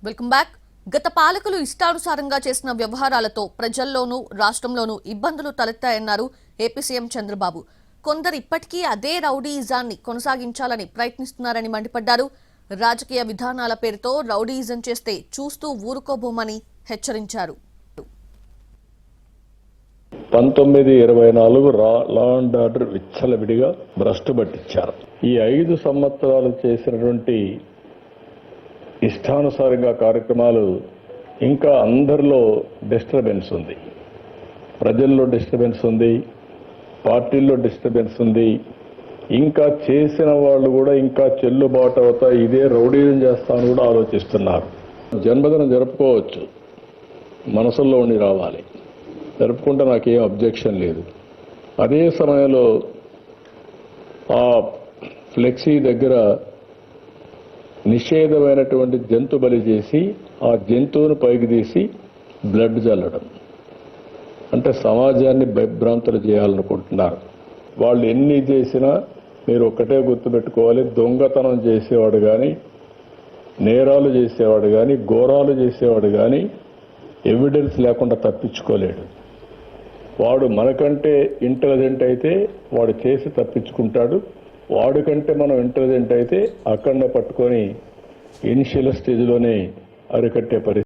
Welcome back. గత పాలకులు ఇష్టానుసారంగా చేసిన వ్యవహారాలతో ప్రజల్లోనూ రాష్ట్రంలోనూ ఇబ్బందులు తలెత్తాయన్నారు ఏపీ సీఎం చంద్రబాబు. కొందరు ఇప్పటికీ అదే రౌడీయిజాన్ని కొనసాగించాలని ప్రయత్నిస్తున్నారని మండిపడ్డారు. రాజకీయ విధానాల పేరుతో రౌడీయిజం చేస్తే చూస్తూ ఊరుకోబోమని హెచ్చరించారు. 1924 లా అండ్ ఆర్డర్ విచ్చలవిడిగా భ్రష్టు పట్టించారు. ఈ 5 సంవత్సరాలు చేసినటువంటి ఇష్టానుసారంగా కార్యక్రమాలు ఇంకా అందరిలో డిస్టర్బెన్స్ ఉంది. ప్రజల్లో డిస్టర్బెన్స్ ఉంది, పార్టీల్లో డిస్టర్బెన్స్ ఉంది. ఇంకా చేసిన వాళ్ళు కూడా ఇంకా చెల్లుబాటు అవుతా ఇదే రౌడీజం చేస్తామని కూడా ఆలోచిస్తున్నారు. జన్మదినం జరుపుకోవచ్చు, మనసుల్లో ఉండి రావాలి, జరుపుకుంటే నాకేం అబ్జెక్షన్ లేదు. అదే సమయంలో ఆ ఫ్లెక్సీ దగ్గర నిషేధమైనటువంటి జంతు బలి చేసి ఆ జంతువును పైకి తీసి బ్లడ్ చల్లడం అంటే సమాజాన్ని భయభ్రాంతులు చేయాలనుకుంటున్నారు. వాళ్ళు ఎన్ని చేసినా మీరు ఒక్కటే గుర్తుపెట్టుకోవాలి, దొంగతనం చేసేవాడు కానీ, నేరాలు చేసేవాడు కానీ, ఘోరాలు చేసేవాడు కానీ ఎవిడెన్స్ లేకుండా తప్పించుకోలేడు. వాడు మనకంటే ఇంటెలిజెంట్ అయితే వాడు చేసి తప్పించుకుంటాడు. వాడికంటే మనం ఇంటెలిజెంట్ అయితే అక్కడనే పట్టుకొని ఇనిషియల్ స్టేజ్లోనే అరికట్టే పరిస్థితి.